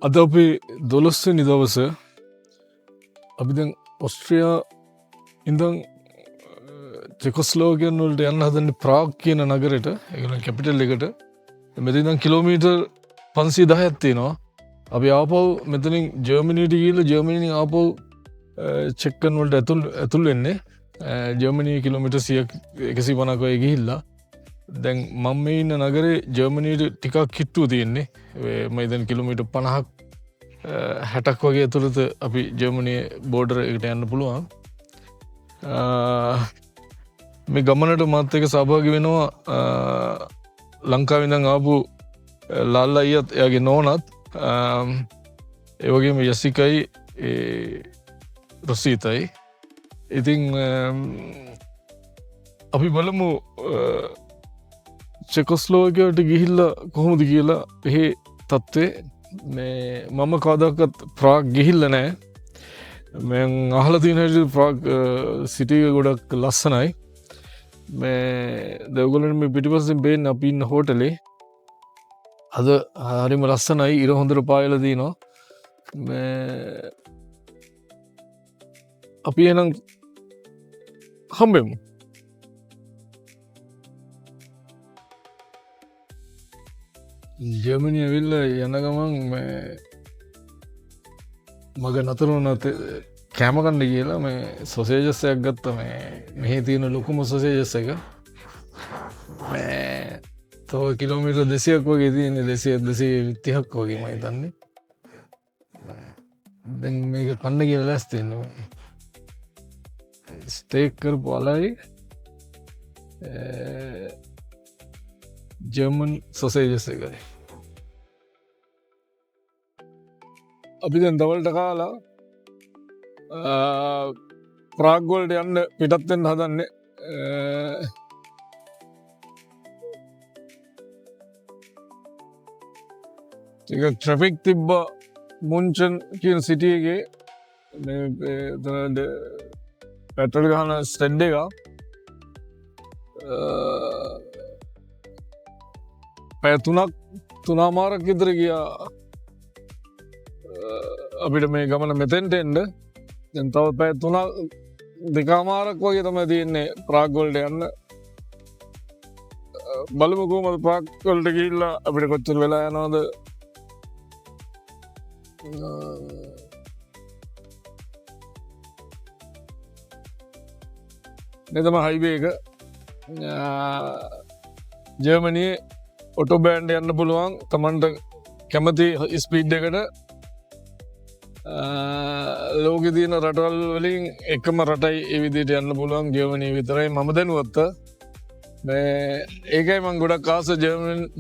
අද අපි 12 වෙනි දවසේ අපි දැන් ඔස්ට්‍රියා ඉඳන් චෙකොස්ලෝවාකියන් වලට යන්න හදන්නේ ප්‍රාග් කියන නගරෙට. ඒ කියන්නේ කැපිටල් එකට. මෙතන ඉඳන් කිලෝමීටර් 510ක් තියෙනවා. අපි ආපහු මෙතනින් ජර්මනියට ගිහලා ජර්මනියෙන් ආපහු චෙක්කන් වලට ඇතුල් වෙන්නේ. ජර්මනිය කිලෝමීටර් 150ක වගේ ගිහිල්ලා දැන් මම මේ ඉන්න නගරේ ජර්මනියට ටිකක් කිට්ටුව තියෙන්නේ. මම දැන් කිලෝමීටර් 50ක් 60ක් වගේ ඇතුළත අපි ජර්මනියේ බෝඩර් එකට යන්න පුළුවන්. මේ ගමනට මාත් එක්ක සහභාගී වෙනවා ලංකාවේ ඉඳන් ආපු ලාල්ලා අයියත් එයාගේ නෝනත් ඒ වගේම යසිකයි රොසීතයි. ඉතින් අපි බලමු චෙකොස්ලෝවාකියාවට ගිහිල්ලා කොහොමද කියලා. එහි තත්ත්වය මේ මම කවදාකවත් ප්‍රාග් ගිහිල්ලා නැහැ. මම අහලා තියෙන හැටියට ප්‍රාග් සිටි එක ගොඩක් ලස්සනයි. මේ දෙවගලන් මේ පිටිපස්සෙන් බේන්න අපි ඉන්න හෝටලේ අද හරිම ලස්සනයි. ඉර හොඳට පායලා දිනවා. මේ අපි එහෙනම් හම්බෙමු. ජර්මනිය ඇවිල්ලා යන ගමන් මග නතර වුණා කෑම කන්න කියලා මේ සොසේජස් එකක් ගත්තා. මේ මෙහි තියෙන ලොකුම සොසේජස් එක. මේ තව කිලෝමීටර් 200ක් වගේ තියෙන්නේ. 230ක් වගේ මම හිතන්නේ. දැන් මේක කන්න කියලා ලෑස්ති වෙනවා. ස්ටේක් කරපු අලයි ජර්මන් සොසේජස් එකයි. අපි දැන් දවල්ට කාලා ප්‍රාග් වලට යන්න පිටත් වෙන්න හදන්නේ. ටිකක් ට්‍රැෆික් තිබ්බා මුන්චන් කියන සිටි එකේ. මේ පෙට්‍රල් ගහන ස්ටෙඩ් එක පැය 3මාරක් විතර ගියා අපිට මේ ගමන මෙතෙන්ට එන්න. දැන් තව පැය 2මාරක් වගේ තමයි තියෙන්නේ ප්‍රාග් වලට යන්න. බලමු කොහමද ප්‍රාග් වලට ගිහිල්ලා අපිට කොච්චර වෙලා යනවද. මේ තමයි හයිවේ එක. ජර්මනියේ ඔටෝබෑන්ඩ් යන්න පුළුවන් තමන්ට කැමති ස්පීඩ් එකට. ලෝකෙ තියෙන රටවල් වලින් එකම රටයි ඒ විදිහට යන්න පුළුවන් ජර්මනිය විතරයි මම දැනුවත්. මේ ඒකයි මම ගොඩක් ආස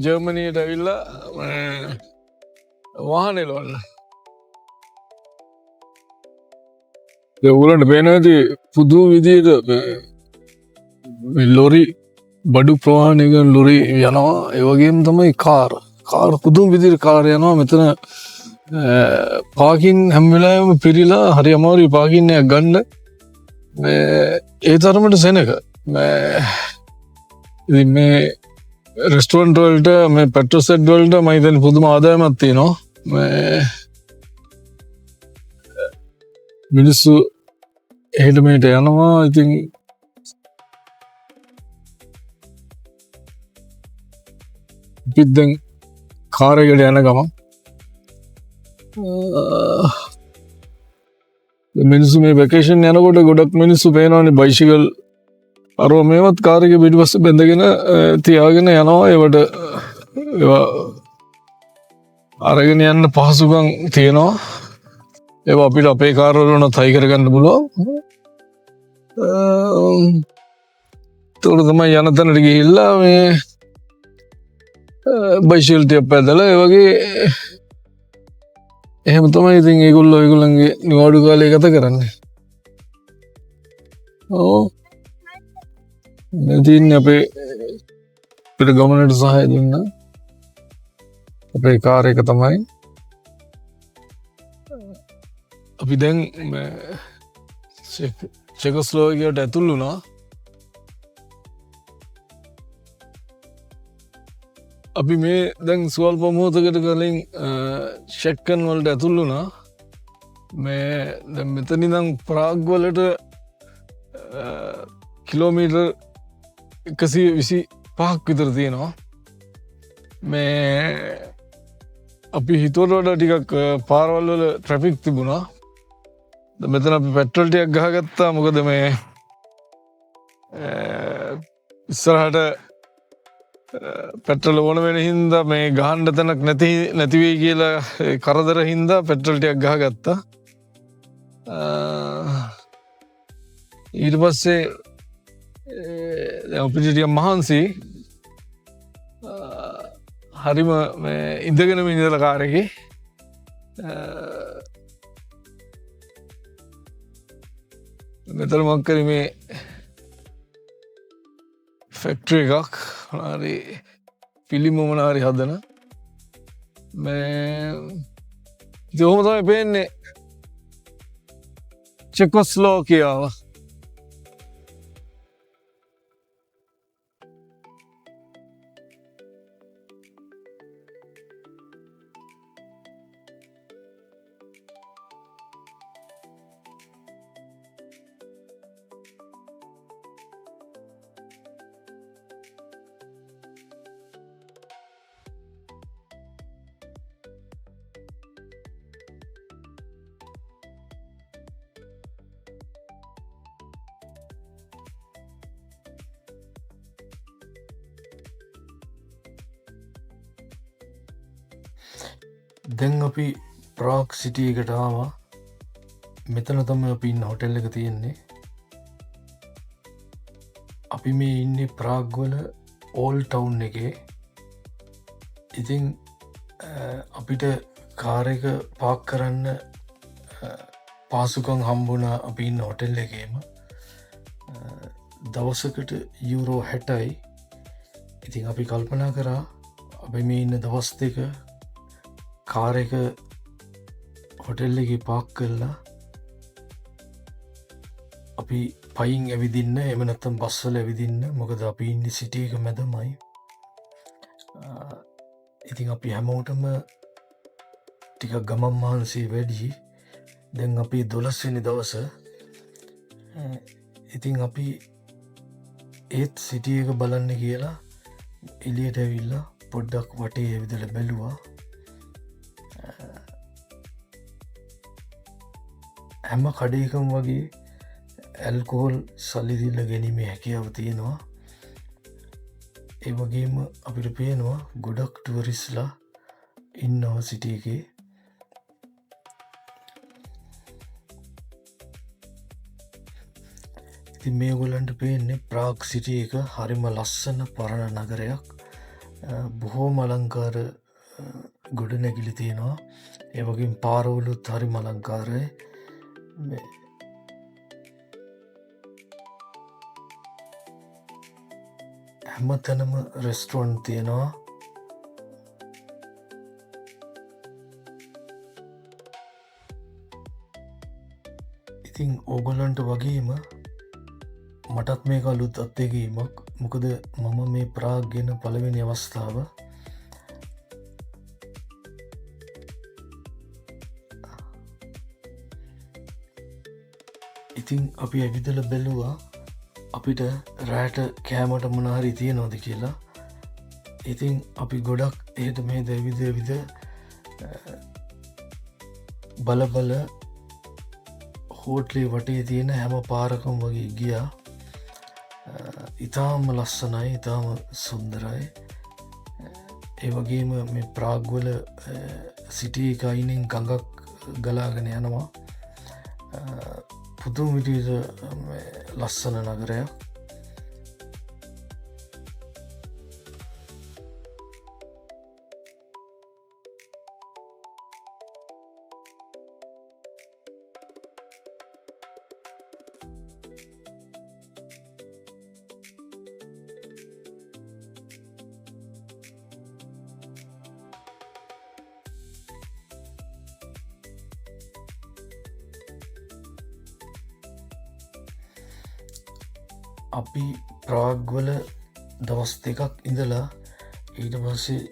ජර්මනියට ඇවිල්ලා වාහනේ එලවන්න. ඒ උගලන්ට පේනවා ඇති පුදුම විදිහට මේ ලොරි බඩු ප්‍රවාහනය කරන ලොරි යනවා. ඒ වගේම තමයි කාර් පුදුම විදිහට කාර් යනවා. මෙතන පාකින් හැම වෙලාවෙම පිරීලා හරි අමාරුයි පාකින් එකක් ගන්න. මේ ඒ තරමට සෙනඟ. ඉතින් මේ රෙස්ටොරන්ට් වලට මේ පෙට්‍රල් සෙට් වලට මම හිතන්නේ පුදුම ආදායමක් තියෙනවා. මේ මිනිස්සු එහෙට මෙහෙට යනවා. ඉතින් අපිත් දැන් කාර් එකට යන ගමන් මිනිස්සු මේ වෙකේෂන් යනකොට ගොඩක් මිනිස්සු පේනවානේ බයිසිකල් අරව මේවත් කාර් එකේ පිටිපස්සේ බැඳගෙන තියාගෙන යනවා. ඒවට ඒවා අරගෙන යන්න පහසුකම් තියෙනවා. ඒවා අපිට අපේ කාර් වල උනත් හයි කරගන්න පුළුවන්. ඒතකොට තමයි යන තැනට ගිහිල්ලා මේ බයිසිකල් ටික පැදලා ඒ වගේ එහෙම තමයි ඉතින් ඒගොල්ලන්ගේ නිවාඩු කාලය ගත කරන්නේ. ඉතින් අපේ පිට ගමනට සහාය දුන්න අපේ කාර් එක තමයි. අපි දැන් චෙකොස්ලෝවාකියාවට ඇතුල් වුණා. අපි මේ දැන් ස්වල්ප මොහොතකට කලින් ෂෙක්කන් වලට ඇතුල් වුණා. මේ දැන් මෙතන ඉඳන් ප්‍රාග් වලට කිලෝමීටර් 125ක් විතර තියෙනවා. මේ අපි හිතුවට වඩා ටිකක් පාරවල් වල ට්‍රැෆික් තිබුණා. මෙතන අපි පෙට්‍රල් ටිකක් ගහගත්තා. මොකද මේ ඉස්සරහට පෙට්‍රල් ඕන වෙන හින්දා මේ ගහන්න තැනක් නැති වෙයි කියලා කරදර හින්දා පෙට්‍රල් ටිකක් ගහගත්තා. ඊට පස්සේ අපිට ටිකක් මහන්සි හරිම මේ ඉඳගෙන ඉඳලා කාර් එකේ මෙතන මොකක් කරේ මේ ෆැක්ටරි එකක් හරි පිළිම මොනාරි හදන මේ ඉතින් ඔහොම තමයි පේන්නේ චෙකෝස්ලෝකියාව. දැන් අපි ප්‍රාග් සිටි එකට ආවා. මෙතන තමයි අපි ඉන්න හොටෙල් එක තියෙන්නේ. අපි මේ ඉන්නේ ප්‍රාග් වල ඕල් ටවුන් එකේ. ඉතින් අපිට කාර් එක පාක් කරන්න පාසුකම් හම්බුණා අපි ඉන්න හොටෙල් එකේම. දවසකට යුරෝ 60යි. ඉතින් අපි කල්පනා කරා අපි මේ ඉන්න දවස් දෙක කාර් එක හොටෙල් එකේ පාක් කරලා අපි පයින් ඇවිදින්න, එහෙම නැත්නම් බස් වල ඇවිදින්න. මොකද අපි ඉන්නේ සිටි එක මැදමයි. ඉතින් අපි හැමෝටම ටිකක් ගමන් මහන්සි වැඩි. දැන් අපි 12 වෙනි දවස. ඉතින් අපි ඒත් සිටි එක බලන්න කියලා එළියට ඇවිල්ලා පොඩ්ඩක් වටේ ඇවිදලා බැලුවා. හැම කඩේකම වගේ ඇල්කොහොල් සල්ලි දීලා ගැනීමේ හැකියාව තියෙනවා. ඒ වගේම අපිට පේනවා ගොඩක් ටුවරිස්ලා ඉන්නවා සිටි එකේ. ඉතින් මේගොල්ලන්ට පේන්නේ ප්‍රාග් සිටි එක හරිම ලස්සන පරණ නගරයක්. බොහෝම අලංකාර ගොඩනැගිලි තියෙනවා. ඒ වගේම පාරවලුත් හරිම අලංකාරයි. හැම තැනම රෙස්ටරන්ට් තියෙනවා. ඉතින් ඕගොල්ලන්ට වගේම මටත් මේක අලුත් අත්දැකීමක්. මොකද මම මේ ප්‍රාග් ගෙන පළවෙනි අවස්ථාව. ඉතින් අපි ඇවිදලා බැලුවා අපිට රෑට කෑමට මොනහරි තියෙනවද කියලා. ඉතින් අපි ගොඩක් එහෙට මෙහෙට ඇවිද බල හෝටලේ වටේ තියෙන හැම පාරකම වගේ ගියා. ඉතාම ලස්සනයි, ඉතාම සුන්දරයි. ඒ වගේම මේ ප්‍රාග් වල සිටි එක අයිනෙන් ගඟක් ගලාගෙන යනවා. පුදුම විදිහට ලස්සන නගරයක්. අපි ප්‍රාග් වල දවස් දෙකක් ඉඳලා ඊට පස්සේ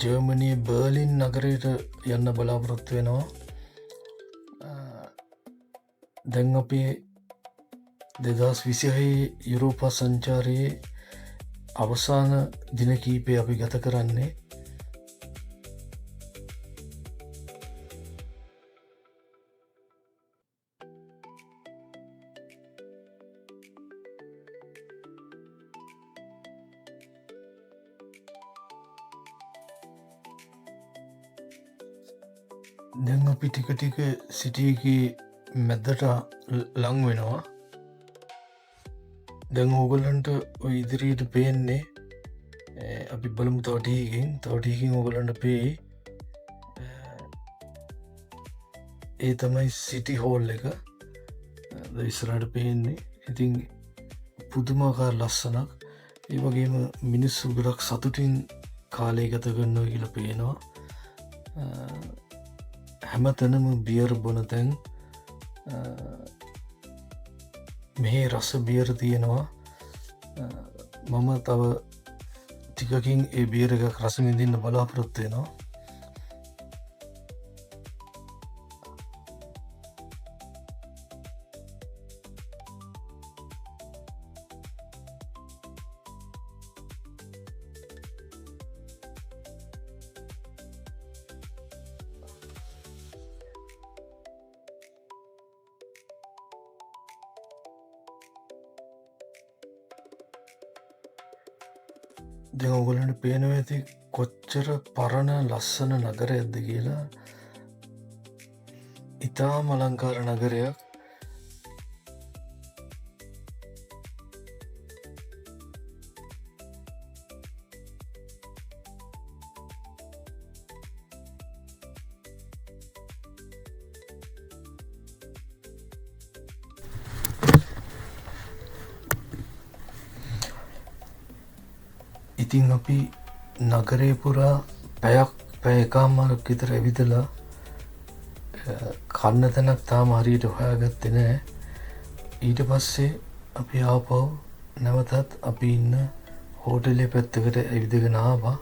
ජර්මනී බර්ලින් නගරයට යන්න බලාපොරොත්තු වෙනවා. දැන් අපේ 2026 යුරෝපා සංචාරයේ අවසාන දින කීපය අපි ගත කරන්නේ. දැන් අපි ටික ටික සිටියකි මැද්දට ලං වෙනවා. දැන් ඕගොල්ලන්ට ඔය ඉදිරියට පේන්නේ අපි බලමු තවටීකින් ඕගොලන්ට පේ ඒ තමයි සිටි හෝල් එක ඉස්රට පේන්නේ. ඉතින් පුදුමාකාර ලස්සනක්, ඒ වගේම මිනිස්සු ගොඩක් සතුටින් කාලය ගත කරනවා කියලා පේනවා. හැම තැනම බියර් බොන තැන්, මෙහි රස බියර තියෙනවා. මම තව ටිකකින් ඒ බියර එක රසමිදින්න බලාපොරොත්තු වෙනවා. දැන් ඔයගොල්ලන්ට පේනවා ඇති කොච්චර පරණ ලස්සන නගරයක්ද කියලා. ඉතාම අලංකාර නගරයක්. ඉතින් අපි නගරය පුරා පැය එකමාරක් විතර ඇවිදලා කන්න තැනක් තාම හරියට හොයාගත්තේ නෑ. ඊට පස්සේ අපි ආපහු නැවතත් අපි ඉන්න හෝටලේ පැත්තකට ඇවිදගෙන ආවා.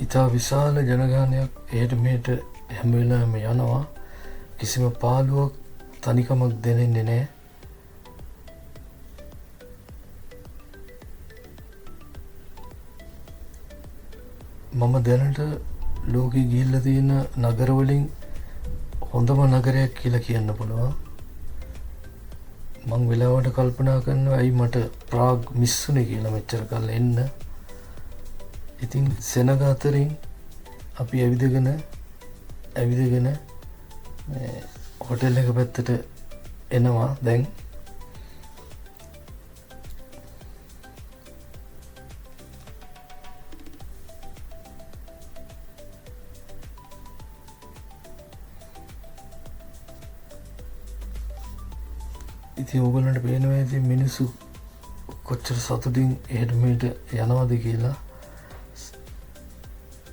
ඉතා විශාල ජනගහනයක් එහෙට මෙහෙට හැම වෙලාවෙම යනවා. කිසිම පාළුවක් තනිකමක් දැනෙන්නේ නෑ. මම දැනට ලෝකෙ ගිහිල්ලා තියෙන නගරවලින් හොඳම නගරයක් කියලා කියන්න පුළුවන්. මං වෙලාවට කල්පනා කරනවා ඇයි මට ප්‍රාග් මිස් වුනේ කියලා මෙච්චර කල් එන්න. ඉතින් සෙනග අතරින් අපි ඇවිදගෙන හොටෙල් එක පැත්තට එනවා දැන්. ඉතින් ඕගොල්ලන්ට පේනවා ඇති මිනිස්සු කොච්චර සතුටින් එහෙට මෙහෙට යනවද කියලා.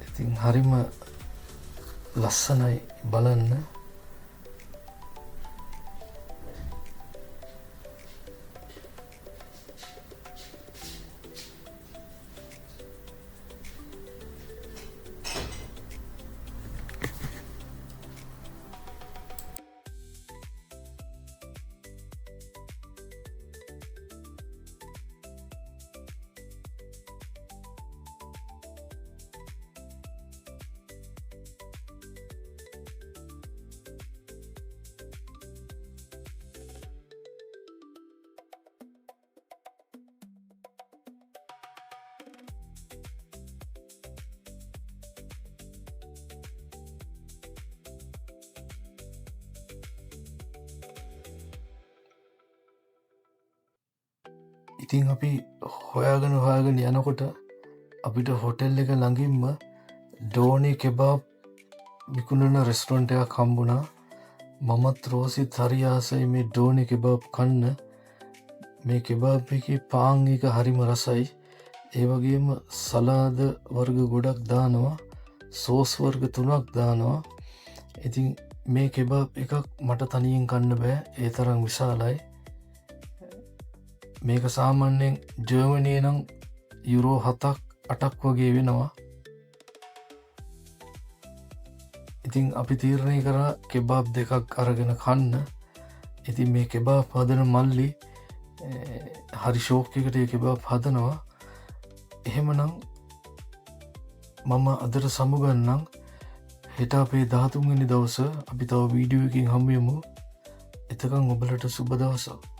ඉතින් හරිම ලස්සනයි බලන්න. ඉතින් අපි හොයාගෙන යනකොට අපිට හොටෙල් එක ළඟින්ම ඩෝනි කෙබාබ් විකුණන රෙස්ටොරන්ට් එකක් හම්බුණා. මමත් රෝසිත් හරි ආසයි මේ ඩෝනි කෙබාබ් කන්න. මේ කෙබාබ් එකේ පාන් එක හරිම රසයි. ඒ වගේම සලාද වර්ග ගොඩක් දානවා. සෝස් වර්ග 3ක් දානවා. ඉතින් මේ කෙබාබ් එකක් මට තනියෙන් කන්න බෑ, ඒ තරම් විශාලයි. මේක සාමාන්‍යයෙන් ජර්මනය නම් යුරෝ 7-8 වගේ වෙනවා. ඉතින් අපි තීරණය කරා කෙබාබ් 2ක් අරගෙන කන්න. ඉතින් මේ කෙබාබ් හදන මල්ලි හරි ෂෝක් එකට කෙබාබ් හදනවා. එහෙමනම් මම අදට සමුගන්නම්. හෙට අපේ 13 වෙනි දවස අපි තව වීඩියෝ එකකින් හම්බෙමු. එතකන් ඔබලට සුබ දවසක්.